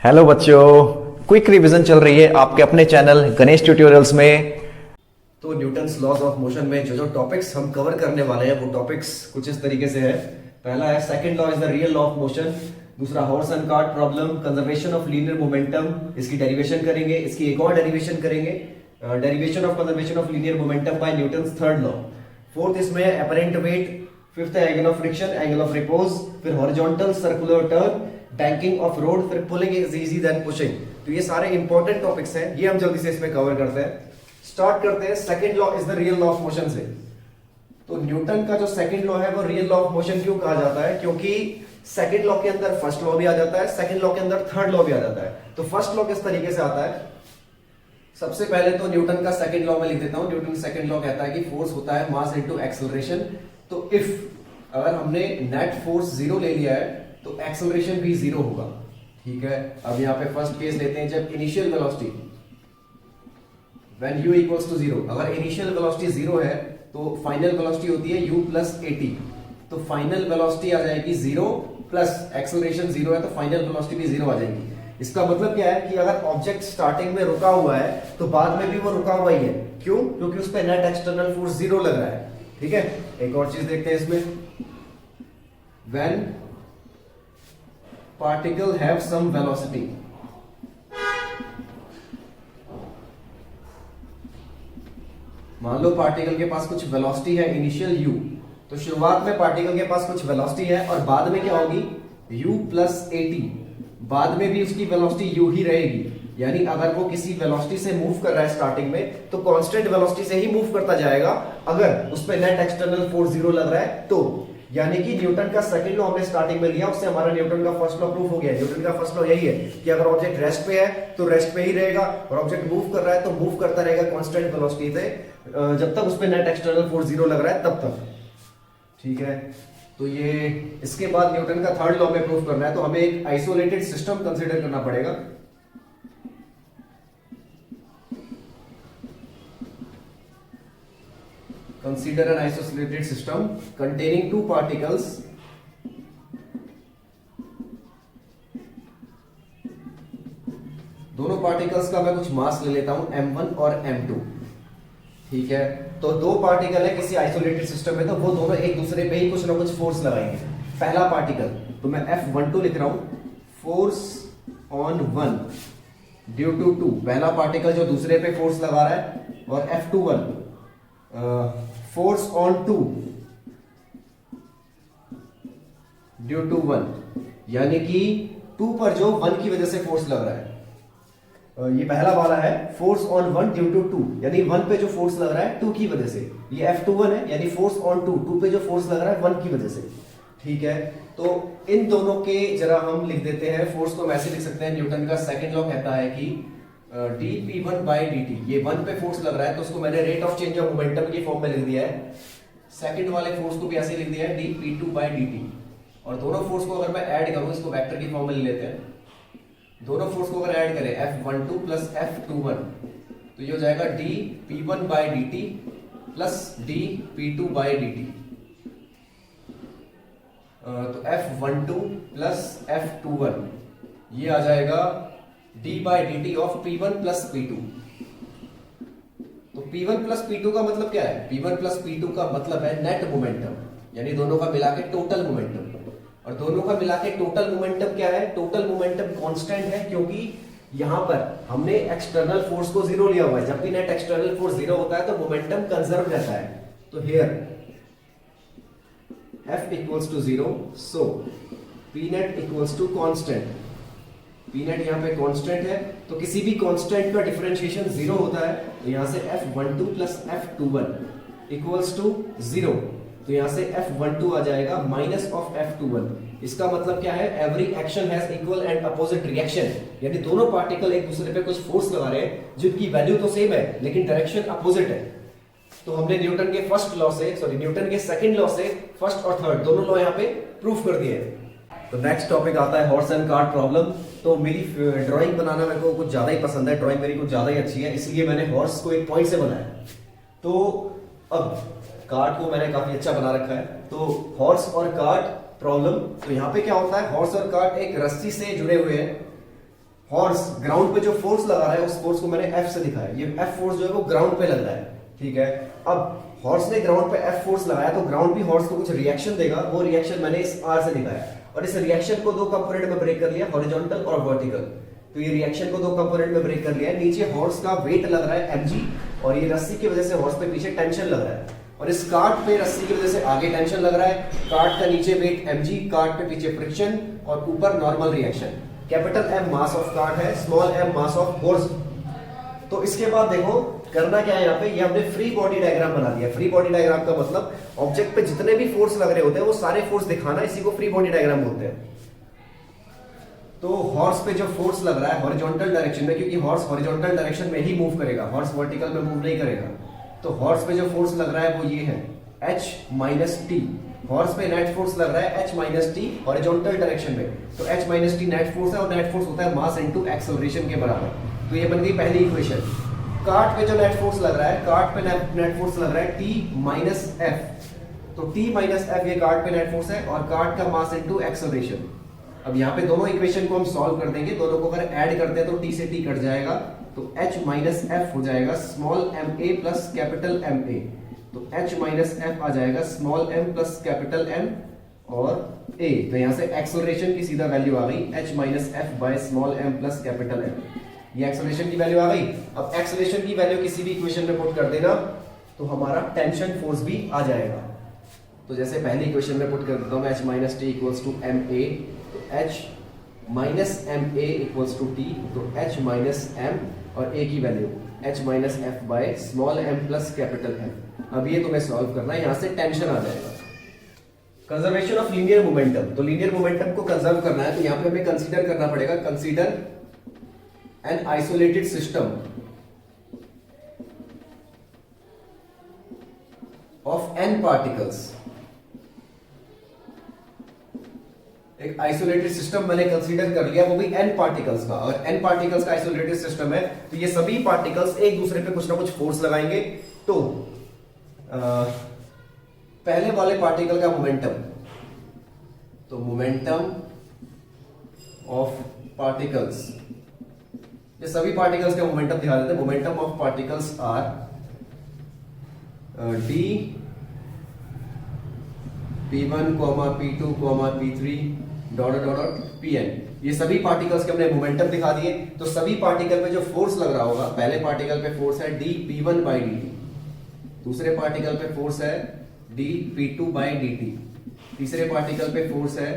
Hello बच्चों, quick revision चल रही है आपके अपने चैनल गणेश ट्यूटोरियल्स में। तो न्यूटन्स लॉज ऑफ मोशन में जो जो टॉपिक्स हम कवर करने वाले हैं वो टॉपिक्स कुछ इस तरीके से है। पहला है second law is the real law of motion. दूसरा horse and cart problem, conservation of linear momentum, इसकी डेरिवेशन करेंगे। इसकी एक और डेरिवेशन करेंगे, derivation of conservation of linear momentum by Newton's third law. Fourth इसमें अपरेंट वेट। फिफ्थ है angle of friction, angle of repose. फिर horizontal circular turn, banking of road, फिर pulling is easy than pushing. तो ये सारे important topics हैं, ये हम जल्दी से इसमें कवर करते हैं। स्टार्ट करते हैं second law is the real law of motion से। तो न्यूटन का जो सेकंड लॉ है वो रियल लॉ ऑफ मोशन क्यों कहा जाता है? क्योंकि सेकंड लॉ के अंदर फर्स्ट लॉ भी आ जाता है, सेकंड लॉ के अंदर थर्ड लॉ भी आ जाता है। तो फर्स्ट लॉ किस तरीके से आता है? सबसे पहले तो न्यूटन का सेकंड लॉ में लिख देता हूं। न्यूटन सेकंड लॉ कहता है कि फोर्स होता है मास इनटू एक्सेलरेशन। तो इफ अगर हमने नेट फोर्स जीरो ले लिया है तो एक्सेलरेशन भी जीरो होगा। ठीक है, अब यहां पे फर्स्ट केस लेते हैं जब initial velocity when u equals to zero. अगर इनिशियल वेलोसिटी जीरो है तो फाइनल वेलोसिटी होती है u प्लस at। तो फाइनल वेलोसिटी आ जाएगी जीरो प्लस एक्सेलरेशन जीरो है तो फाइनल वेलोसिटी भी जीरो आ जाएगी। इसका मतलब क्या है कि अगर ऑब्जेक्ट स्टार्टिंग में रुका हुआ है तो बाद में भी वो रुका हुआ ही है। क्यों? क्योंकि उस पर नेट एक्सटर्नल फोर्स जीरो लग रहा है। ठीक है, एक और चीज देखते हैं इसमें। When particle have some velocity, मान लो पार्टिकल के पास कुछ वेलोसिटी है इनिशियल u। तो शुरुआत में पार्टिकल के पास कुछ वेलोसिटी है और बाद में क्या होगी u प्लस at। बाद में भी उसकी वेलोसिटी u ही रहेगी। यानी अगर वो किसी वेलोसिटी से मूव कर रहा है स्टार्टिंग में तो कांस्टेंट वेलोसिटी से ही मूव करता जाएगा अगर उस पर नेट एक्सटर्नल फोर्स जीरो लग रहा है तो। यानी कि न्यूटन का सेकंड लॉ हमने स्टार्टिंग में लिया, उससे हमारा न्यूटन का फर्स्ट लॉ प्रूफ हो गया। न्यूटन का फर्स्ट लॉ यही है कि अगर ऑब्जेक्ट रेस्ट पे है तो रेस्ट पे ही रहेगा और ऑब्जेक्ट मूव कर रहा है तो मूव करता रहेगा कांस्टेंट वेलोसिटी से जब तक उस पे नेट एक्सटर्नल फोर्स जीरो लग रहा है तब तक। ठीक है, तो ये इसके बाद न्यूटन का थर्ड लॉ में प्रूफ करना है तो हमें एक आइसोलेटेड सिस्टम कंसीडर करना पड़ेगा। Consider an isolated system containing two particles दोनों पार्टिकल्स का मैं कुछ मास ले लेता हूं m1 और m2। ठीक है, तो दो पार्टिकल है किसी आइसोलेटेड सिस्टम में तो वो दोनों एक दूसरे पे ही कुछ ना कुछ फोर्स लगाएंगे। पहला पार्टिकल तो मैं F12 लिख रहा हूं, force on one due to two. पहला पार्टिकल जो दूसरे पे फोर्स लगा रहा है। और F21 force on two due to one, यानी कि टू पर जो वन की वजह से फोर्स लग रहा है। ये पहला वाला है force on one due to two, यानी वन पे जो फोर्स लग रहा है टू की वजह से। ये F21 है, यानी फोर्स ऑन टू, टू पे जो फोर्स लग रहा है वन की वजह से। ठीक है, तो इन दोनों के जरा हम लिख देते हैं। फोर्स को हम ऐसे लिख सकते हैं, न्यूटन का सेकंड लॉ कहता है कि dp1 by dt, ये वन पे फोर्स लग रहा है तो उसको मैंने rate of change of momentum की फॉर्म में लिख दिया है। सेकंड वाले फोर्स को भी ऐसे लिख दिया है dp2 by dt। और दोनों फोर्स को अगर मैं ऐड करूं, इसको वेक्टर की फॉर्म में ले लेते हैं। दोनों फोर्स को अगर ऐड करें F12 प्लस F21 तो ये हो जाएगा dp1 by dt plus dp2 by dt। तो F12 प्लस F21 ये आ जाएगा d by D T of P1 plus P2। तो P1 प्लस P2 का मतलब क्या है? P1 प्लस P2 का मतलब है नेट मोमेंटम, यानी दोनों का मिला के टोटल मोमेंटम। और दोनों का मिला के टोटल मोमेंटम क्या है? टोटल मोमेंटम कांस्टेंट है क्योंकि यहां पर हमने एक्सटर्नल फोर्स को जीरो लिया हुआ है। जब भी नेट एक्सटर्नल फोर्स जीरो होता है तो मोमेंटम कंजर्व रहता है। तो here F equals to zero, so P net equals to constant. P net यहाँ पे कांस्टेंट है तो किसी भी कांस्टेंट का डिफरेंशिएशन जीरो होता है। तो यहाँ से F12 plus F21 equals to zero. तो यहाँ से F12 आ जाएगा माइनस ऑफ F21। इसका मतलब क्या है? Every action has equal and opposite reaction, यानी दोनों पार्टिकल एक दूसरे पे कुछ फोर्स लगा रहे हैं जिनकी वैल्यू तो सेम है लेकिन डायरेक्शन अपोजिट है। तो हमने न्यूटन के फर्स्ट लॉ से, सॉरी न्यूटन के सेकंड लॉ से फर्स्ट और थर्ड दोनों लॉ यहाँ पे प्रूफ कर दिए हैं। तो नेक्स्ट टॉपिक आता है हॉर्स एंड कार्ट प्रॉब्लम। तो मेरी ड्राइंग बनाना मेरे को कुछ ज्यादा ही पसंद है, ड्राइंग मेरी कुछ ज्यादा ही अच्छी है, इसलिए मैंने हॉर्स को एक पॉइंट से बनाया। तो अब कार्ट को मैंने काफी अच्छा बना रखा है। तो हॉर्स और कार्ट प्रॉब्लम, तो यहाँ पे क्या होता है, हॉर्स और कार्ट एक रस्सी से जुड़े हुए हैं। हॉर्स ग्राउंड पे जो फोर्स लगा रहा है उस फोर्स को मैंने एफ से दिखाया, ये एफ फोर्स जो है वो ग्राउंड पे लग रहा है, ठीक है। अब हॉर्स ने ग्राउंड पे एफ फोर्स लगाया तो ग्राउंड भी हॉर्स को कुछ रिएक्शन देगा, वो रिएक्शन मैंने इस आर से दिखाया और इस रिएक्शन को दो कंपोनेंट में ब्रेक कर लिया, हॉरिजॉन्टल और वर्टिकल। तो ये रिएक्शन को दो कंपोनेंट में ब्रेक कर लिया है। नीचे हॉर्स का वेट लग रहा है mg और ये रस्सी की वजह से हॉर्स पे पीछे टेंशन लग रहा है और इस कार्ट पे रस्सी की वजह से आगे टेंशन लग रहा है। कार्ट का नीचे वेट mg, कार्ट पे पीछे फ्रिक्शन और ऊपर normal reaction. Capital M mass of cart है, small m mass of horse. तो इसके बाद देखो करना क्या है यहाँ पे, ये हमने फ्री बॉडी डायग्राम बना दिया। फ्री बॉडी डायग्राम का मतलब ऑब्जेक्ट पे जितने भी फोर्स लग रहे होते हैं वो सारे फोर्स दिखाना, इसी को फ्री बॉडी डायग्राम बोलते हैं। तो हॉर्स पे जो फोर्स लग रहा है हॉरिजॉन्टल डायरेक्शन में, क्योंकि हॉर्स हॉरिजॉन्टल डायरेक्शन में ही मूव करेगा, हॉर्स वर्टिकल में मूव नहीं करेगा। तो हॉर्स पे जो फोर्स लग रहा है वो ये है h माइनस टी। हॉर्स पे नेट फोर्स लग रहा है h minus T horizontal direction में। तो h minus T net force है और नेट फोर्स होता है मास इनटू एक्सेलरेशन के बराबर। तो ये बन गई पहली इक्वेशन। कार्ट पे जो नेट फोर्स लग रहा है, कार्ट पे नेट फोर्स लग रहा है t माइनस एफ। तो t माइनस एफ ये कार्ट पे नेट फोर्स है और कार्ट का मास इनटू एक्सेलरेशन। अब यहाँ पे दोनों इक्वेशन को हम सॉल्व कर देंगे, दोनों को अगर ऐड करते हैं तो t से t कट जाएगा, तो h माइनस एफ हो जाएगा small m a plus capital M a। तो h माइनस एफ आ जाएगा small m plus capital M और a। तो यहाँ से एक्सेलरेशन की सीधा वैल्यू आ गई h minus F by small m plus capital M। ये एक्सेलरेशन की वैल्यू आ गई। अब एक्सेलरेशन की वैल्यू किसी भी इक्वेशन में पुट कर देना तो हमारा टेंशन फोर्स भी आ जाएगा। तो जैसे पहली इक्वेशन में पुट कर देता हूँ मैं h minus T equals to M A, तो h minus M A equals to T, तो h माइनस एम और a की value h minus F by small m plus capital M। अब ये तुम्हें सॉल्व करना है, यहाँ से टेंशन आ जाएगा। कंजर्वेशन ऑफ लीनियर मोमेंटम, तो लीनियर मोमेंटम को कंजर्व करना है तो यहाँ पे हमें कंसीडर करना पड़ेगा, consider an isolated system of n particles. एक आइसोलेटेड सिस्टम मैंने कंसीडर कर लिया, वो भी n पार्टिकल्स का, और n पार्टिकल्स का आइसोलेटेड सिस्टम है तो ये सभी पार्टिकल्स एक दूसरे पे कुछ ना कुछ फोर्स लगाएंगे। तो पहले वाले पार्टिकल का मोमेंटम, तो मोमेंटम ऑफ पार्टिकल्स, ये सभी पार्टिकल्स का मोमेंटम दिखा देते हैं। Momentum of particles are d p1, p2, p3 dot dot dot pn। ये सभी पार्टिकल्स के हमने मोमेंटम दिखा दिए। तो सभी पार्टिकल पे जो फोर्स लग रहा होगा, पहले पार्टिकल पे फोर्स है d p1 बाई dt, दूसरे पार्टिकल पे फोर्स है d p2 बाई dt, तीसरे पार्टिकल पे फोर्स है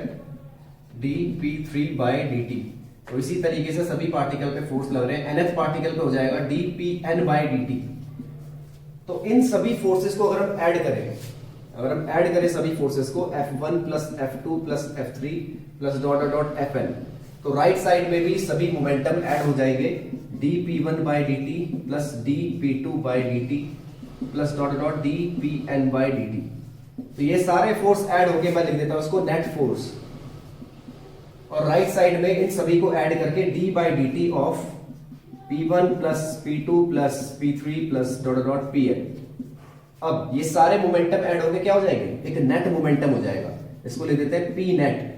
d p3 बाई dt। तो इसी तरीके से सभी पार्टिकल पे फोर्स लग रहे हैं। nth पार्टिकल पे हो जाएगा d pn बाई dt। तो इन सभी फोर्सेस को अगर हम ऐड करें, सभी फोर्सेस को F1 plus F2 plus F3 plus dot dot Fn, तो राइट साइड में भी सभी मोमेंटम ऐड हो जाएंगे, dp1 by dt plus dp2 by dt plus dot dot dpn by dt। तो ये सारे फोर्स ऐड होके मैं लिख देता हूं इसको नेट फोर्स, और राइट साइड में इन सभी को ऐड करके d by dt of p1 plus p2 plus p3 plus dot dot pn। अब ये सारे मोमेंटम ऐड होके क्या हो जाएंगे, एक नेट मोमेंटम हो जाएगा, इसको लिख देते हैं p नेट।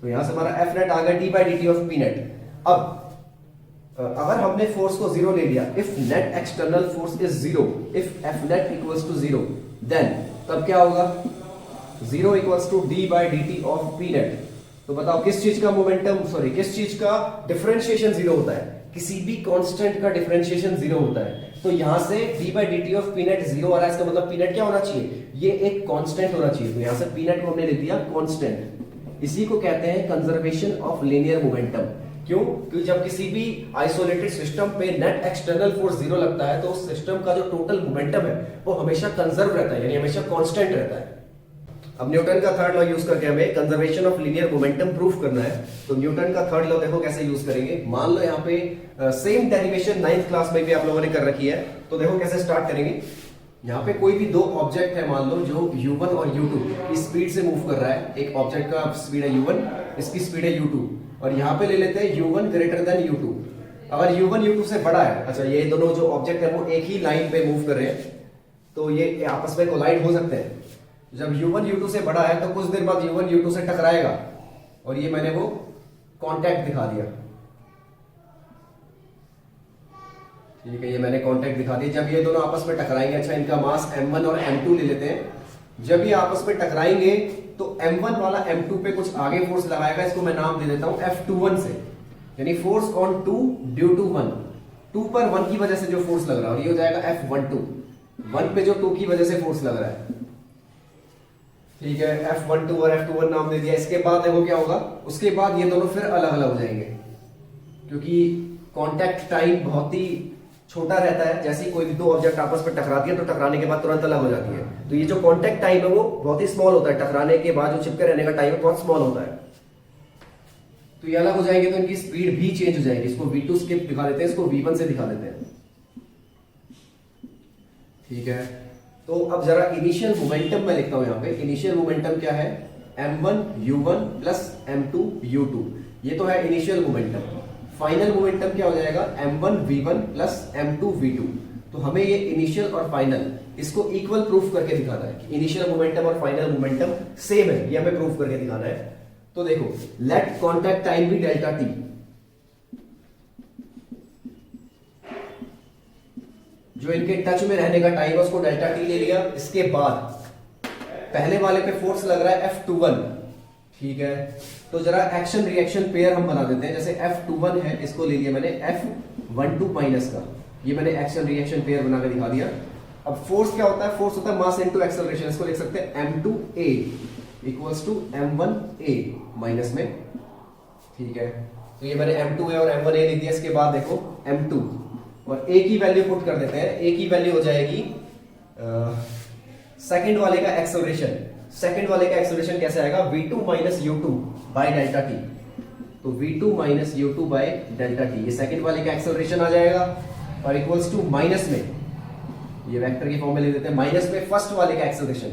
तो यहां से हमारा f नेट आ गया d by dt of p net. अब अगर हमने फोर्स को जीरो ले लिया, if net external force is zero, if f net equals to zero, then तब क्या होगा, zero equals to d by dt of p net. तो बताओ किस चीज का मोमेंटम, सॉरी किस चीज का डिफरेंशिएशन जीरो होता है, किसी भी कांस्टेंट का डिफरेंशिएशन जीरो होता है। तो यहां से d by dt of p net zero आ रहा है, इसका मतलब p नेट क्या होना चाहिए, ये एक कांस्टेंट होना चाहिए। तो यहां से p नेट को हमने लिख दिया कांस्टेंट। इसी को कहते हैं कंजर्वेशन ऑफ लीनियर मोमेंटम। क्यों, क्योंकि जब किसी भी आइसोलेटेड सिस्टम पे नेट एक्सटर्नल फोर्स जीरो लगता है तो उस सिस्टम का जो टोटल मोमेंटम है वो हमेशा कंजर्व रहता है, यानी हमेशा कांस्टेंट रहता है। अब न्यूटन का थर्ड लॉ यूज करके हमें conservation of linear momentum proof करना है। तो न्यूटन का थर्ड लॉ देखो कैसे यूज करेंगे। मान लो यहाँ पे सेम डेरिवेशन 9th क्लास में भी आप लोगों ने कर रखी है, तो देखो कैसे स्टार्ट करेंगे। यहाँ पे कोई भी दो ऑब्जेक्ट है, मान लो जो u1 और u2 की स्पीड से मूव कर रहा है। एक ऑब्जेक्ट का स्पीड है u1, इसकी स्पीड है u2, और यहाँ पे ले लेते हैं u1 ग्रेटर देन u2। अगर u1 u2 से बड़ा है, अच्छा ये दोनों जो ऑब्जेक्ट है वो एक ही लाइन पे मूव कर रहे हैं, तो ये आपस में कोलाइड हो सकते हैं। जब u1 u2 से बड़ा है तो कुछ देर बाद u1 u2 से टकराएगा, और ये मैंने वो कांटेक्ट दिखा दिया, ठीक है, ये मैंने कांटेक्ट दिखा दिया। जब ये दोनों आपस में टकराएंगे, अच्छा इनका मास m1 और m2 ले लेते हैं। जब ये आपस में टकराएंगे तो m1 वाला m2 पे कुछ आगे फोर्स लगाएगा, इसको मैं नाम दे देता हूं F21 से, यानी फोर्स ऑन 2 ड्यू टू 1, 2 पर 1 की वजह से जो फोर्स लग रहा है, और ये हो जाएगा F12, 1 पे जो 2 की वजह से फोर्स लग रहा है, ठीक है, F12 और F21 नाम दे दिया। इसके बाद देखो क्या होगा, उसके बाद ये दोनों फिर अलग अलग हो जाएंगे, क्योंकि कांटेक्ट टाइम बहुत ही छोटा रहता है। जैसे ही कोई भी दो ऑब्जेक्ट आपस में टकराती है तो टकराने के बाद तुरंत अलग हो जाती है, तो ये जो कांटेक्ट टाइम है वो बहुत ही स्मॉल होता है, टकराने के बाद जो चिपके रहने का टाइम है बहुत स्मॉल होता है। तो ये अलग हो जाएंगे तो इनकी स्पीड भी चेंज हो जाएगी। इसको V2 स्किप दिखा देते हैं, इसको V1 से दिखा देते हैं, ठीक है। तो अब जरा इनिशियल मोमेंटम मैं लिखता हूं यहाँ पे। इनिशियल मोमेंटम क्या है, m1 u1 plus m2 u2, ये तो है इनिशियल मोमेंटम। फाइनल मोमेंटम क्या हो जाएगा, m1 v1 plus m2 v2। तो हमें ये इनिशियल और फाइनल इसको इक्वल प्रूफ करके दिखाना है कि इनिशियल मोमेंटम और फाइनल मोमेंटम सेम है, ये हमें प्रूफ करके दिखाना है। तो देखो, let contact time be delta T, जो इनके टच में रहने का टाइम है उसको डेल्टा टी ले लिया। इसके बाद पहले वाले पे फोर्स लग रहा है F21, ठीक है। तो जरा एक्शन रिएक्शन पेयर हम बना देते हैं। जैसे F21 है, इसको ले लिया मैंने F12 माइनस का, ये मैंने एक्शन रिएक्शन पेयर बना के दिखा दिया। अब फोर्स क्या होता है, फोर्स होता है मास इनटू एक्सेलरेशन। इसको लिख सकते हैं m2a equals to m1a minus में, ठीक है। तो ये मैंने m2a और m1a लिख दिया। इसके बाद देखो m2 और a की वैल्यू पुट कर देते हैं। a की वैल्यू हो जाएगी सेकंड वाले का एक्सेलरेशन। सेकंड वाले का एक्सेलरेशन कैसे आएगा, v2 minus u2 by delta T. तो v2 minus u2 by delta T, ये सेकंड वाले का एक्सेलरेशन आ जाएगा, और इक्वल्स टू माइनस में, ये वेक्टर की फॉर्म में लिख देते हैं, माइनस में फर्स्ट वाले का एक्सेलरेशन।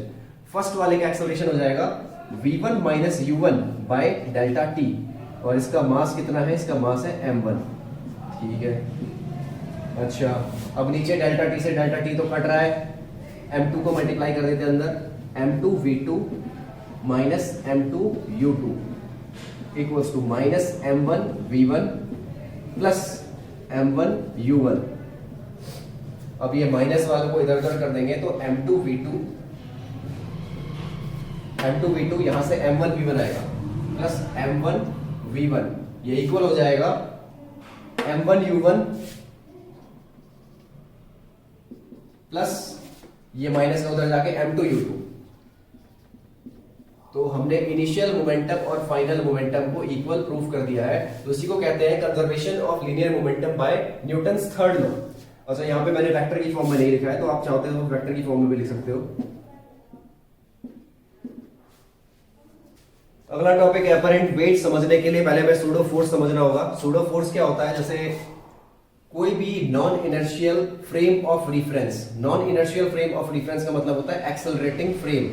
फर्स्ट वाले का एक्सेलरेशन हो जाएगा v1 minus u1 by delta T, और इसका मास कितना है, इसका मास है m1, ठीक है। अच्छा, अब नीचे डेल्टा टी से डेल्टा टी तो कट रहा है, m2 को मल्टीप्लाई कर देते हैं अंदर, m2 v2 minus m2 u2 equals to minus m1 v1 plus m1 u1। अब ये माइनस वालों को इधर उधर कर देंगे तो m2 v2 यहां से m1 v1 आएगा प्लस m1 v1, ये इक्वल हो जाएगा m1 u1 प्लस ये माइनस का उधर जाके m2 u2। तो हमने इनिशियल मोमेंटम और फाइनल मोमेंटम को इक्वल प्रूफ कर दिया है। तो इसी को कहते हैं conservation of linear momentum by Newton's third law. अच्छा, यहाँ पे मैंने वेक्टर की फॉर्म में नहीं लिखा है, तो आप चाहते हो तो वेक्टर की फॉर्म में भी लिख सकते हो। अगला टॉपिक है अपरेंट वेट। समझने के लिए पहले हमें सूडो फोर्स समझना होगा। सूडो फोर्स क्या होता है, जैसे कोई भी non inertial frame of reference. Non inertial frame of reference का मतलब होता है एक्सेलरेटिंग फ्रेम।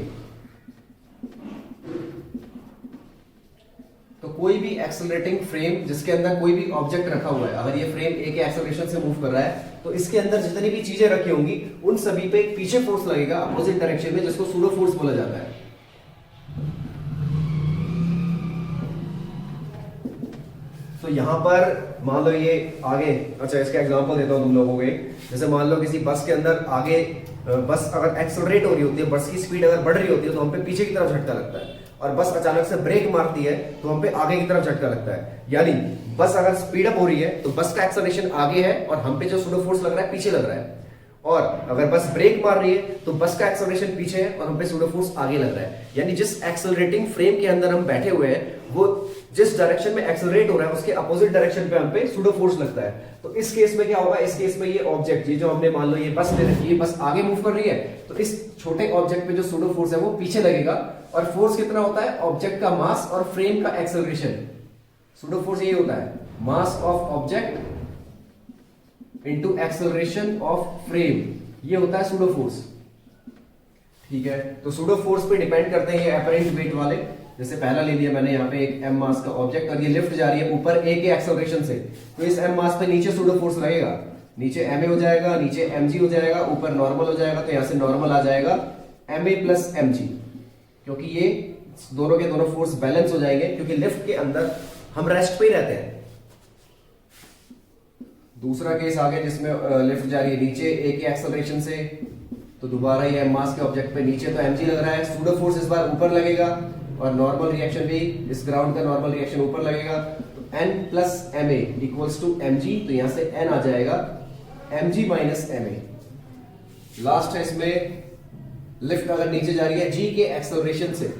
तो कोई भी एक्सेलरेटिंग फ्रेम जिसके अंदर कोई भी ऑब्जेक्ट रखा हुआ है, अगर ये फ्रेम ए के एक्सेलरेशन से मूव कर रहा है तो इसके अंदर जितनी भी चीजें रखी होंगी उन सभी पे पीछे फोर्स लगेगा अपोजिट डायरेक्शन में, जिसको सूडो फोर्स बोला जाता है। तो यहां पर मान लो ये आगे, अच्छा इसका एग्जांपल देता हूं तुम लोगों को। जैसे मान लो किसी बस के अंदर आगे बस अगर एक्सेलरेट हो रही होती है, बस की स्पीड अगर बढ़ रही होती है तो हम पे पीछे की तरफ झटका लगता है, और बस अचानक से ब्रेक मारती है तो हम पे आगे की तरफ झटका लगता है। यानी बस अगर स्पीड अप हो रही है तो बस का एक्सेलरेशन आगे है और हम पे जो सूडो फोर्स लग रहा है पीछे लग रहा है, और अगर बस ब्रेक मार रही है तो बस का एक्सेलरेशन पीछे है और हम पे सूडो फोर्स आगे लग रहा है। यानी जिस एक्सेलरेटिंग फ्रेम के अंदर हम बैठे हुए हैं वो जिस डायरेक्शन में एक्सेलरेट हो रहा है उसके अपोजिट डायरेक्शन पे हम पे सूडो फोर्स लगता है। तो इस केस में क्या होगा, इस केस में ये ऑब्जेक्ट, ये जो हमने मान लो ये बस ले रखी है, बस आगे मूव कर रही है, तो इस छोटे ऑब्जेक्ट पे जो सूडो फोर्स है वो पीछे लगेगा। और फोर्स कितना होता है, ऑब्जेक्ट का मास और फ्रेम का एक्सेलरेशन। सूडो फोर्स ये होता है mass of object into acceleration of frame, ये होता है सूडो फोर्स, ठीक है। तो सूडो फोर्स पे डिपेंड करते हैं ये अपरेंट वेट वाले। जैसे पहला ले लिया मैंने यहाँ पे एक m मास का ऑब्जेक्ट और ये लिफ्ट जा रही है ऊपर a के एक्सेलरेशन से, तो इस m मास पे नीचे सूडो फोर्स लगेगा, नीचे ma हो जाएगा, नीचे mg हो जाएगा, ऊपर नॉर्मल हो जाएगा, तो यहाँ से नॉर्मल आ जाएगा ma प्लस mg, क्योंकि ये दोनों के दोनों फोर्स बैलेंस हो जाएंगे, क्योंकि लिफ्ट के अंदर हम रेस्ट पे ही रहते हैं। दूसरा केस आ गया जिसमें लिफ्ट जा रही है नीचे ए के एक्सेलरेशन से, तो दोबारा ये मास के ऑब्जेक्ट पे नीचे तो mg लग रहा है, सूडो फोर्स इस बार ऊपर लगेगा और नॉर्मल रिएक्शन भी इस ग्राउंड का नॉर्मल रिएक्शन ऊपर लगेगा, तो n plus ma equals to mg, तो यहां से n आ जाएगा mg माइनस ma। लास्ट है इसमें लिफ्ट अगर नीचे जा रही है g के एक्सेलरेशन से,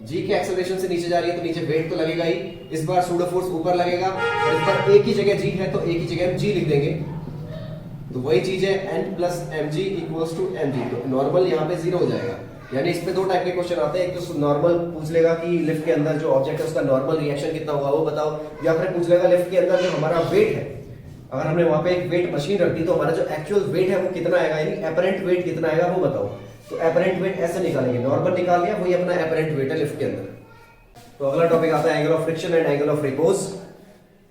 g के एक्सेलरेशन से नीचे जा रही है तो नीचे वेट तो लगेगा ही, इस बार सूडो फोर्स ऊपर लगेगा और इस बार एक ही जगह g है तो एक ही जगह हम g लिख देंगे, तो वही चीज है n plus mg equals to mg, तो नॉर्मल यहाँ पे 0 हो जाएगा। यानी इस पे दो टाइप के क्वेश्चन आते हैं, एक तो नॉर्मल पूछ लेगा कि लिफ्ट के अंदर जो ऑब्जेक्ट है उसका नॉर्मल रिएक्शन कितना हुआ वो बताओ, या फिर पूछ लेगा लिफ्ट के अंदर जो हमारा वेट है, अगर हमने वहां पे एक वेट मशीन रख दी तो हमारा जो एक्चुअल वेट है वो कितना आएगा, यानी एपरेंट वेट कितना आएगा वो बताओ। तो एपरेंट वेट ऐसे निकालेंगे, नॉर्मल निकाल लिया वही अपना एपरेंट वेट है लिफ्ट के अंदर। तो अगला टॉपिक आता है angle of friction and angle of repose.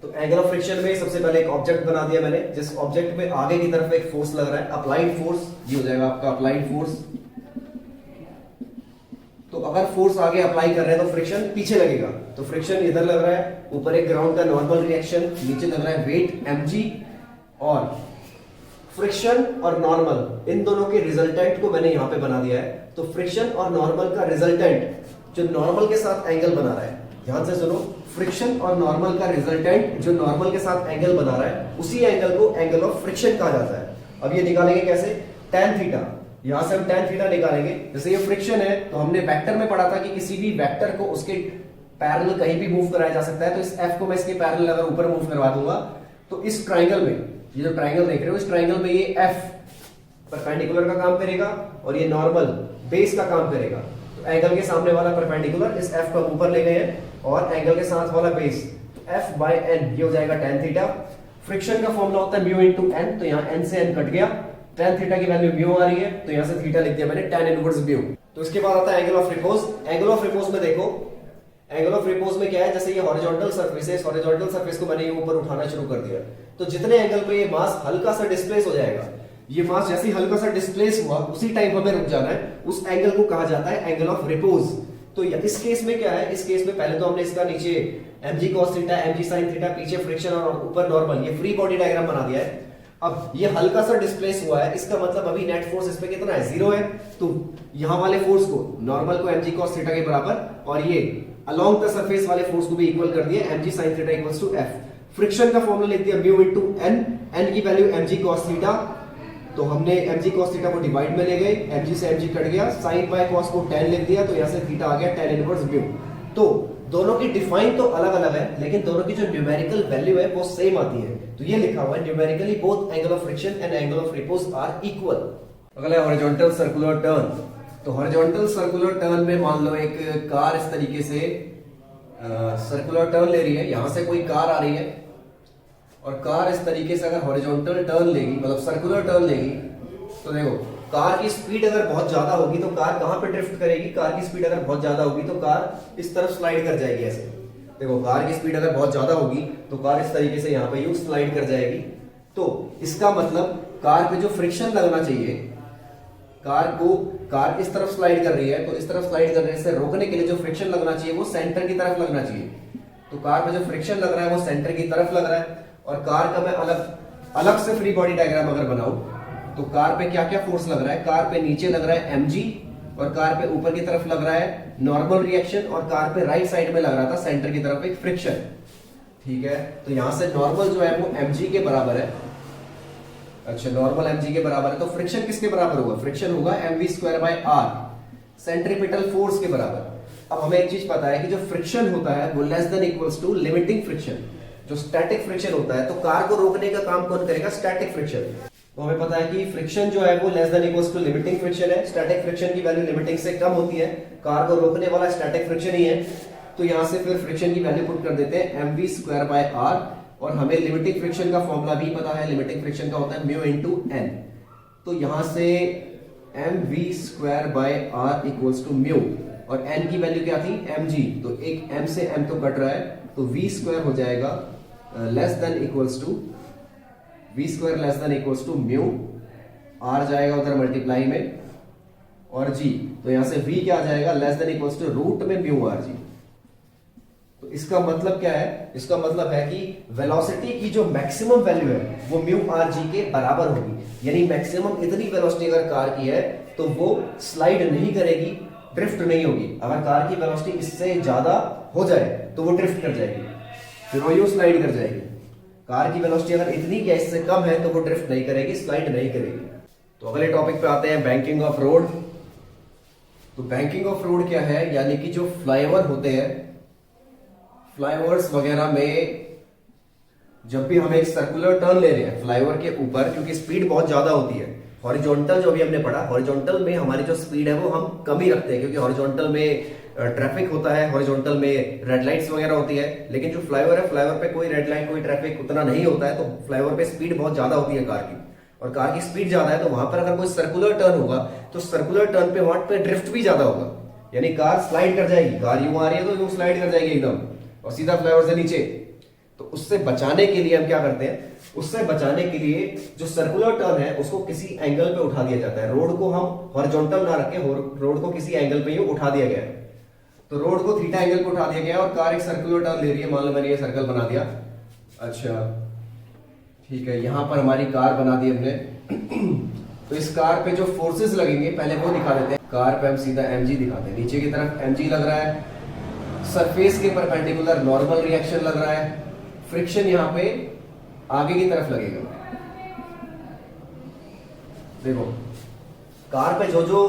तो एंगल ऑफ फ्रिक्शन में सबसे पहले एक ऑब्जेक्ट बना दिया मैंने, जिस ऑब्जेक्ट में आगे की तरफ एक फोर्स लग रहा है, अप्लाइड फोर्स, ये हो जाएगा आपका अप्लाइड फोर्स। तो अगर फोर्स आगे अप्लाई कर रहे हैं तो फ्रिक्शन पीछे लगेगा, तो फ्रिक्शन इधर लग रहा है, ऊपर एक ग्राउंड का नॉर्मल रिएक्शन, नीचे लग रहा है वेट mg, और फ्रिक्शन और नॉर्मल इन दोनों के रिजल्टेंट को मैंने यहां पे बना दिया है। तो फ्रिक्शन और नॉर्मल का रिजल्टेंट जो नॉर्मल के साथ एंगल बना रहा है, ध्यान से सुनो, फ्रिक्शन और नॉर्मल का रिजल्टेंट जो नॉर्मल के साथ एंगल बना रहा है उसी एंगल को एंगल ऑफ फ्रिक्शन कहा जाता है। अब ये निकालेंगे कैसे, tan थीटा, यहां से हम tan थीटा निकालेंगे। जैसे ये फ्रिक्शन है तो हमने वेक्टर में पढ़ा था कि किसी भी वेक्टर को उसके पैरेलल कहीं भी मूव कराया जा सकता है, तो इस f को मैं इसके पैरेलल अगर ऊपर मूव करवा दूंगा तो इस ट्राइंगल में, ये जो ट्राइंगल देख रहे हो इस ट्राइंगल में ये f परपेंडिकुलर का काम करेगा और ये नॉर्मल बेस का काम करेगा। तो एंगल के सामने वाला परपेंडिकुलर इस f को हम ऊपर ले गए हैं और एंगल के साथ वाला बेस f बाय n, ये हो जाएगा tan थीटा। फ्रिक्शन का फॉर्मूला होता है म्यू इनटू n, तो यहाँ n से n कट गया, tan थीटा की वैल्यू म्यू आ रही है तो यहाँ से थीटा लिख दिया मैंने tan इनवर्स म्यू। तो इसके बाद आता है angle of repose. Angle of repose में देखो, एंगल ऑफ रिपोज में क्या है, जैसे ये हॉरिजॉन्टल सरफेस है, इस हॉरिजॉन्टल सरफेस को मैंने ये ऊपर उठाना शुरू कर दिया, तो जितने एंगल पे ये मास हल्का सा डिस्प्लेस हो जाएगा, ये मास जैसे ही हल्का सा डिस्प्लेस हुआ उसी टाइम हमें रुक जाना है, उस एंगल को कहा जाता है एंगल ऑफ रिपोज। तो इस केस में क्या है, इस केस में पहले तो हमने इसका नीचे mg cos theta, mg sin theta, पीछे फ्रिक्शन और ऊपर नॉर्मल, ये फ्री बॉडी डायग्राम बना दिया है। अब ये हल्का सा डिस्प्लेस हुआ है, इसका मतलब अभी नेट फोर्स इस पे कितना है, 0 है, तो यहां वाले फोर्स को, नॉर्मल को mg cos थीटा के बराबर और ये अलोंग द सरफेस वाले फोर्स को भी इक्वल कर दिया, mg sin theta equals to f। Friction का फॉर्मूला लिख दिया म्यू इनटू n, n की वैल्यू mg cos थीटा, तो हमने mg cos थीटा को डिवाइड में ले गए, mg से mg कट गया, sin बाय cos को tan लिख दिया, तो यहां से थीटा आ गया tan इनवर्स म्यू। तो दोनों की डिफाइन तो अलग अलग है, लेकिन दोनों की जो न्यूमेरिकल वैल्यू है वो सेम आती है। तो ये लिखा हुआ है numerically both angle of friction and angle of repose are equal. अगला है हॉरिजॉन्टल सर्कुलर टर्न। तो हॉरिजॉन्टल सर्कुलर टर्न में मान लो एक कार इस तरीके से सर्कुलर टर्न ले रही है, यहां से कोई कार आ रही है और कार इस तरीके से अगर हॉरिजॉन्टल टर्न लेगी, मतलब सर्कुलर टर्न लेगी, तो देखो कार की स्पीड अगर बहुत ज्यादा होगी तो कार कहां पे ड्रिफ्ट करेगी, कार की स्पीड अगर बहुत ज्यादा होगी तो कार इस तरफ स्लाइड कर जाएगी ऐसे। देखो कार की स्पीड अगर बहुत ज्यादा होगी तो कार इस तरीके से यहाँ पे यूं स्लाइड कर जाएगी। तो इसका मतलब कार पे जो फ्रिक्शन लगना चाहिए, कार इस तरफ स्लाइड कर रही है, तो इस तरफ स्लाइड करने से रोकने के लिए जो फ्रिक्शन लगना चाहिए वो सेंटर की तरफ लगना चाहिए। तो कार पे जो फ्रिक्शन लग रहा है वो सेंटर की तरफ लग रहा है। और कार का मैं अलग से फ्री बॉडी डायग्राम अगर बनाऊं तो कार पे क्या क्या फोर्स लग रहा है, कार पे नीचे लग रहा है mg और कार पे ऊपर की तरफ लग रहा है नॉर्मल रिएक्शन और कार पे राइट साइड में लग रहा था सेंटर की तरफ एक फ्रिक्शन। ठीक है, तो यहां से नॉर्मल जो है वो mg के बराबर है। अच्छा, नॉर्मल mg के बराबर है, तो फ्रिक्शन किसके बराबर होगा, फ्रिक्शन होगा mv square by r, centripetal force के बराबर। अब हमें एक चीज पता है कि जो फ्रिक्शन होता है वो less than equals to limiting friction. जो स्टैटिक फ्रिक्शन होता है तो कार को रोकने का काम कौन करेगा, स्टैटिक फ्रिक्शन। तो हमें पता है कि फ्रिक्शन जो है वो less than equals to limiting friction है। स्टैटिक फ्रिक्शन की वैल्यू लिमिटिंग से कम होती है, कार को रोकने वाला स्टैटिक फ्रिक्शन ही है। तो यहां से फिर फ्रिक्शन की वैल्यू पुट कर देते हैं mv स्क्वायर बाय r, और हमें लिमिटिंग फ्रिक्शन का फॉर्मूला भी पता है, लिमिटिंग फ्रिक्शन का होता है म्यू इनटू n। तो यहां से mv square by r equals to mu, और n की वैल्यू क्या थी mg, तो एक m से m तो कट रहा है, तो v स्क्वायर हो जाएगा less than equals to v square less than equals to mu, r जाएगा उधर मल्टीप्लाई में और g, तो यहां से v क्या आ जाएगा less than equals to root में म्यू r g। तो इसका मतलब क्या है? इसका मतलब है कि वेलोसिटी की जो मैक्सिमम वैल्यू है वो म्यू आर जी के बराबर होगी। यानी मैक्सिमम इतनी वेलोसिटी अगर कार की है तो वो स्लाइड नहीं करेगी, ड्रिफ्ट नहीं होगी। अगर कार की वेलोसिटी इससे ज्यादा हो जाए तो वो ड्रिफ्ट कर जाएगी, फिर वो यूं स्लाइड कर जाएगी। कार की वेलोसिटी अगर इतनी या इससे कम है तो वो ड्रिफ्ट नहीं करेगी, स्लाइड नहीं करेगी। तो अगले टॉपिक पे आते हैं, बैंकिंग ऑफ रोड। तो बैंकिंग ऑफ रोड क्या है? यानी कि जो फ्लाईओवर होते हैं, फ्लाईओवर्स वगैरह में जब भी हम एक सर्कुलर टर्न ले रहे हैं फ्लाईओवर के ऊपर, क्योंकि स्पीड बहुत ज्यादा होती है, हॉरिजॉन्टल जो भी हमने पढ़ा, हॉरिजॉन्टल में हमारी जो स्पीड है वो हम कम ही रखते हैं, क्योंकि हॉरिजॉन्टल में ट्रैफिक होता है, हॉरिजॉन्टल में रेड लाइट्स वगैरह होती है। लेकिन जो फ्लाईओवर है, फ्लाईओवर पे कोई रेड लाइट, कोई ट्रैफिक उतना नहीं होता है, तो फ्लाईओवर पे स्पीड बहुत ज्यादा होती है कार की, और कार की स्पीड ज्यादा है, तो वहां पर अगर कोई सर्कुलर टर्न होगा तो सर्कुलर टर्न पे वहां पे ड्रिफ्ट भी ज्यादा होगा, यानी कार स्लाइड कर जाएगी। कार यूं आ रही है तो यूं स्लाइड कर जाएगी एकदम, और सीधा फ्लाईओवर से नीचे। तो उससे बचाने के लिए हम क्या करते हैं? उससे बचाने के लिए जो सर्कुलर टर्न है उसको किसी एंगल पे उठा दिया जाता है। रोड को हम हॉरिजॉन्टल ना रखे, रोड को किसी एंगल पे ही उठा दिया गया है। तो रोड को थीटा एंगल पे उठा दिया गया है और कार एक सर्कुलर टर्न ले रही है। मान लो मैंने ये सर्कल बना दिया, अच्छा ठीक है, यहां पर हमारी कार बना दी हमने। तो इस कार पे जो फोर्सेस लगेंगे पहले वो दिखा देते हैं। कार पे हम सीधा mg दिखाते हैं, नीचे की तरफ mg लग रहा है, सरफेस के परपेंडिकुलर नॉर्मल रिएक्शन लग रहा है, फ्रिक्शन यहां पे आगे की तरफ लगेगा। देखो कार पे जो जो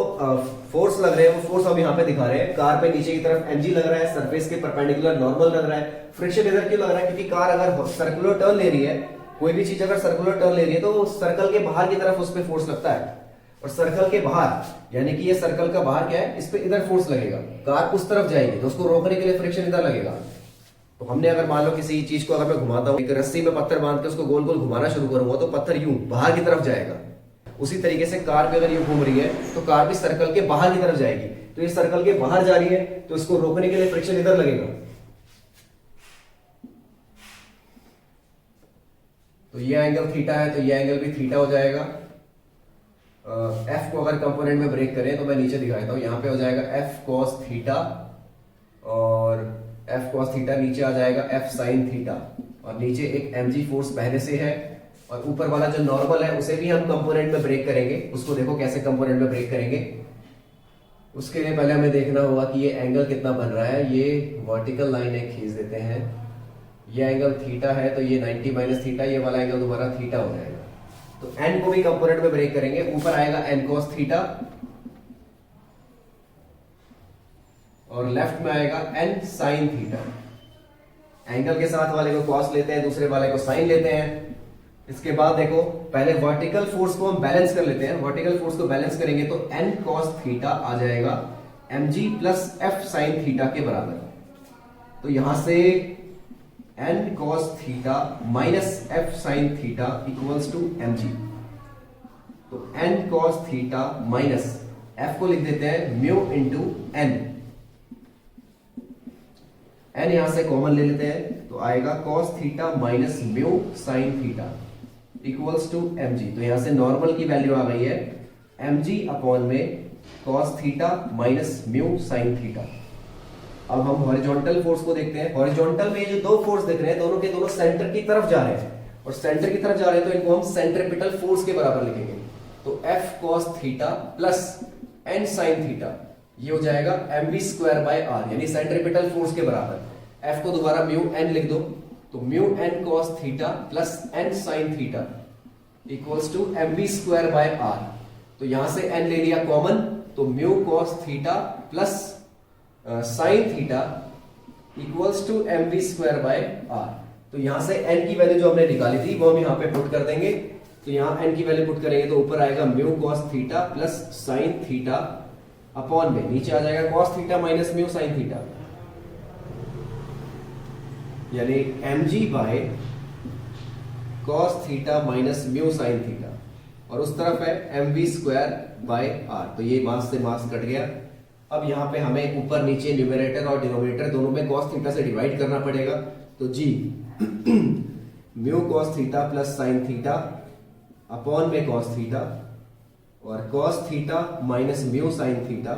फोर्स लग रहे हैं वो फोर्स हम यहाँ पे दिखा रहे हैं। कार पे नीचे की तरफ mg लग रहा है, सरफेस के परपेंडिकुलर नॉर्मल लग रहा है। फ्रिक्शन इधर क्यों लग रहा है? क्योंकि कार अगर सर्कुलर टर्न ले रही है, कोई भी चीज अगर सर्कुलर टर्न ले रही है तो सर्कल के बाहर की तरफ उस पर फोर्स लगता है, और सर्कल के बाहर यानी कि ये सर्कल का बाहर क्या है, इस पे इधर फोर्स लगेगा। कार उस तरफ जाएगी तो उसको रोकने के लिए फ्रिक्शन इधर लगेगा। तो हमने अगर मान लो किसी चीज को अगर मैं घुमाता हूं, एक रस्सी में पत्थर बांध के उसको गोल गोल घुमाना शुरू करूंगा तो पत्थर यूं बाहर की तरफ जाएगा। उसी तरीके से कार भी अगर यूं घूम रही है तो कार भी सर्कल के बाहर की तरफ जाएगी। तो ये सर्कल के बाहर जा रही है तो इसको रोकने के लिए फ्रिक्शन इधर लगेगा। तो ये एंगल थीटा है तो ये एंगल भी थीटा हो जाएगा। एफ को अगर कंपोनेंट में ब्रेक करें तो मैं नीचे दिखा देता हूं, यहां पे हो जाएगा एफ कॉस थीटा, और एफ कॉस थीटा नीचे आ जाएगा एफ साइन थीटा, और नीचे एक mg फोर्स पहले से है, और ऊपर वाला जो नॉर्मल है उसे भी हम कंपोनेंट में ब्रेक करेंगे। उसको देखो कैसे कंपोनेंट में ब्रेक करेंगे। उसके लिए पहले हमें देखना होगा कि ये एंगल कितना बन रहा है। ये वर्टिकल लाइन एक खींच देते हैं, ये एंगल थीटा है तो ये 90 माइनस थीटा, ये वाला एंगल दोबारा थीटा हो जाएगा। तो n को भी कंपोनेंट में ब्रेक करेंगे, ऊपर आएगा n cos थीटा और लेफ्ट में आएगा n sin थीटा। एंगल के साथ वाले को cos लेते हैं, दूसरे वाले को sin लेते हैं। इसके बाद देखो पहले वर्टिकल फोर्स को हम बैलेंस कर लेते हैं। वर्टिकल फोर्स को बैलेंस करेंगे तो n cos थीटा आ जाएगा mg plus f sin theta के बराबर। तो यहां से n cos theta minus f sin theta equals to mg। तो n cos theta minus f को लिख देते हैं म्यू इंटू n। n यहां से कॉमन ले लेते हैं तो आएगा cos theta minus mu sin theta equals to mg। तो यहां से नॉर्मल की वैल्यू आ गई है mg अपॉन में cos theta minus mu sin theta. अब हम हॉरिजॉन्टल फोर्स को देखते हैं। हॉरिजॉन्टल में जो दो फोर्स दिख रहे हैं दोनों के दोनों सेंटर की तरफ जा रहे हैं, और सेंटर की तरफ जा रहे हैं तो इनको हम सेंट्रीपिटल फोर्स के बराबर लिखेंगे। तो F cos theta plus n sin theta ये हो जाएगा mv स्क्वायर बाय r, यानी सेंट्रीपिटल फोर्स के बराबर। F को दोबारा म्यू n लिख दो, तो mu n cos theta plus n sin theta equals to mv square by r। तो यहां से n ले लिया कॉमन, तो mu cos theta plus sine theta equals to mv square by r। तो यहां से n की वैल्यू जो हमने निकाली थी वो हम यहां पे पुट कर देंगे। तो यहां n की वैल्यू पुट करेंगे तो ऊपर आएगा mu cos theta plus sine theta upon में नीचे आ जाएगा cos theta minus mu sine theta, यानी mg by cos theta minus mu sine theta, और उस तरफ है mv स्क्वायर बाय r। तो ये मास से मास कट गया। अब यहाँ पे हमें ऊपर नीचे न्यूमरेटर और डिनोमिनेटर दोनों में cos थीटा से डिवाइड करना पड़ेगा। तो g mu cos theta plus sine theta upon में cos थीटा, और cos theta minus mu sine theta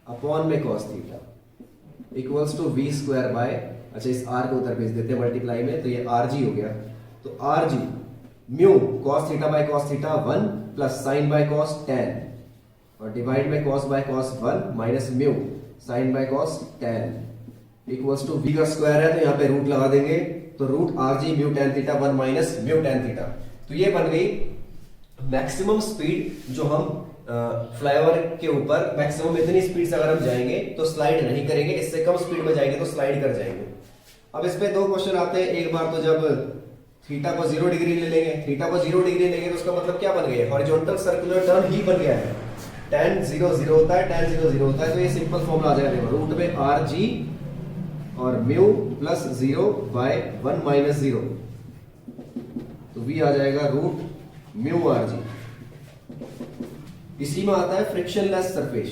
upon में cos theta equals to v square by अच्छा इस r को उधर भेज देते हैं मल्टीप्लाई में, तो ये rg हो गया। तो rg mu cos theta by cos theta 1 plus sine by cos tan और divide by cos 1 minus mu sine by cos tan equals to v का स्क्वायर है, तो यहाँ पे रूट लगा देंगे, तो root rg mu tan theta 1 minus mu tan theta. तो ये बन गई मैक्सिमम स्पीड जो हम फ्लाईओवर के ऊपर मैक्सिमम इतनी स्पीड से अगर हम जाएंगे तो स्लाइड नहीं करेंगे, इससे कम स्पीड में जाएंगे तो स्लाइड कर जाएंगे। अब इसमें दो क्वेश्चन आते हैं, एक बार तो जब थीटा को 0 डिग्री ले लेंगे, थीटा को 0 डिग्री लेंगे तो उसका मतलब क्या बन गया, हॉरिजॉन्टल सर्कुलर टर्न ही बन गया है। tan 0 0 होता है, tan 0 0 होता है, तो ये सिंपल फॉर्मूला आ जाएगा, रूट में rg और म्यू प्लस 0 बाय 1 माइनस 0, तो v आ जाएगा रूट म्यू rg। इसी में आता है फ्रिक्शनलेस सरफेस।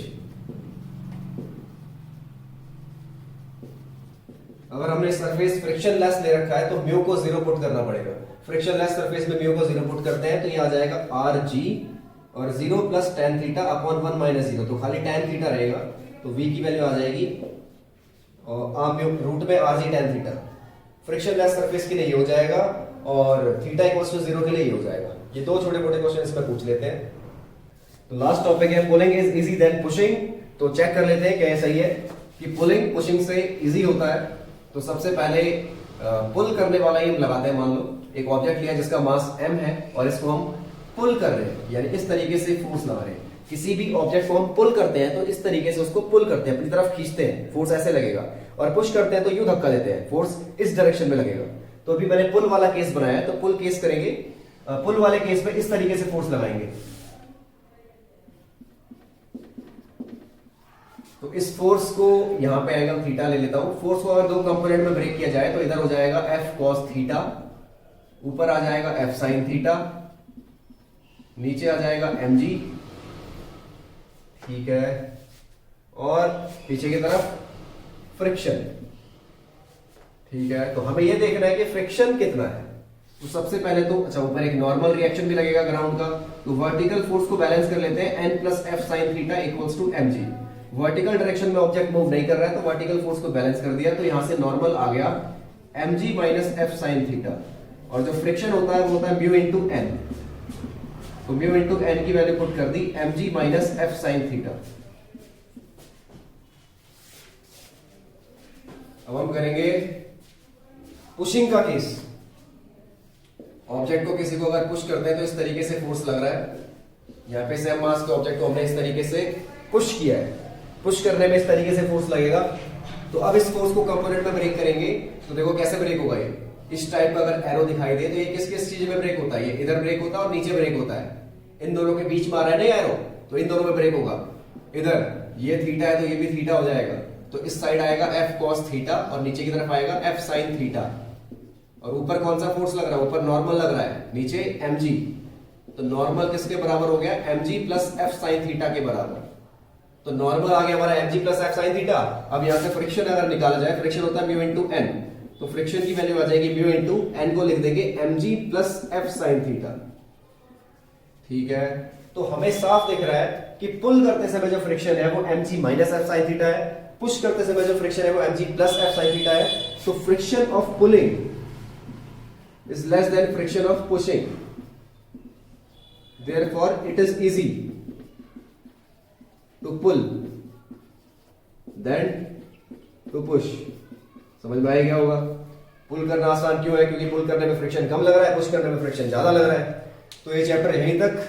अगर हमने सरफेस फ्रिक्शनलेस ले रखा है तो म्यू को 0 पुट करना पड़ेगा। फ्रिक्शनलेस सरफेस में म्यू को 0 पुट करते हैं तो ये आ जाएगा rg और 0 plus tan theta upon 1 minus 0, तो खाली tan थीटा रहेगा, तो v की वैल्यू आ जाएगी और म्यू रूट में rg tan theta. Frictionless surface के लिए ये हो जाएगा और थीटा इक्वल्स टू 0 के लिए ये हो जाएगा। ये दो छोटे मोटे क्वेश्चन इसमें पूछ लेते हैं। तो लास्ट टॉपिक है pulling is easy than pushing. तो चेक कर लेते हैं क्या सही है कि पुलिंग पुशिंग से इजी होता है। तो सबसे पहले पुल करने वाला ही हम लगाते हैं। मान लो एक ऑब्जेक्ट लिया जिसका मास m है और इसको हम पुल कर रहे हैं, यानी इस तरीके से फोर्स लगा रहे हैं। किसी भी ऑब्जेक्ट को हम पुल करते हैं तो इस तरीके से उसको पुल करते हैं, अपनी तरफ खींचते हैं, फोर्स ऐसे लगेगा, और पुश करते हैं तो यूं धक्का देते हैं, फोर्स इस डायरेक्शन में लगेगा। तो अभी मैंने पुल वाला केस बनाया है, तो पुल केस करेंगे, पुल वाले केस में इस तरीके से फोर्स लगाएंगे। तो इस फोर्स को यहां पे एंगल थीटा ले लेता हूं। फोर्स को अगर दो कंपोनेंट में ब्रेक किया जाए तो इधर हो जाएगा F cos थीटा, ऊपर आ जाएगा F sin थीटा, नीचे आ जाएगा mg, ठीक है, और पीछे की तरफ फ्रिक्शन, ठीक है। तो हमें यह देखना है कि फ्रिक्शन कितना है। तो सबसे पहले तो अच्छा ऊपर एक नॉर्मल रिएक्शन भी लगेगा ग्राउंड का, तो वर्टिकल फोर्स को बैलेंस कर लेते हैं, n plus F sin theta equals to mg। Vertical direction में ऑब्जेक्ट मूव नहीं कर रहा है तो वर्टिकल फोर्स को बैलेंस कर दिया, तो यहां से नॉर्मल आ गया mg minus F sin theta, और जो फ्रिक्शन होता है वो होता है म्यू इंटू n। तो म्यू इंटू n की वैल्यू पुट कर दी mg minus F sin theta. अब हम करेंगे पुशिंग का केस। ऑब्जेक्ट को किसी को अगर पुश करते हैं तो इस तरीके से फोर्स लग रहा है, यहाँ पे सेम मास के ऑब्जेक्ट को हमने इस तरीके से पुश किया है, पुश करने में इस तरीके से फोर्स लगेगा। तो अब इस फोर्स को कंपोनेंट में ब्रेक करेंगे, तो देखो कैसे ब्रेक होगा। ये इस टाइप का अगर एरो दिखाई दे तो ये किस किस चीज में ब्रेक होता है, ये इधर ब्रेक होता है और नीचे ब्रेक होता है। इन दोनों के बीच में आ रहा है ना एरो, तो इन दोनों में ब्रेक होगा। इधर ये थीटा है तो ये भी थीटा हो जाएगा, तो इस साइड आएगा F cos थीटा और नीचे की तरफ आएगा F sin थीटा। और ऊपर कौन सा फोर्स लग रहा है, ऊपर नॉर्मल लग रहा है, नीचे mg, तो नॉर्मल किसके बराबर हो गया, mg plus F sin theta के बराबर। तो नॉर्मल आ गया हमारा mg plus F sin theta. अब यहां से फ्रिक्शन अगर निकाला जाए, फ्रिक्शन होता है म्यू इंटू n, तो फ्रिक्शन की वैल्यू आ जाएगी म्यू इंटू n को लिख देंगे mg plus F sin theta, ठीक है। तो हमें साफ दिख रहा है कि पुल करते समय जो फ्रिक्शन है वो mg minus F sin theta है, पुश करते समय जो फ्रिक्शन है वो mg plus F sin theta है। तो friction of pulling is less than friction of pushing, therefore it is easy to pull than to push। समझ में आया क्या होगा। पुल करना आसान क्यों है, क्योंकि पुल करने में फ्रिक्शन कम लग रहा है, पुश करने में फ्रिक्शन ज्यादा लग रहा है। तो ये चैप्टर यहीं तक।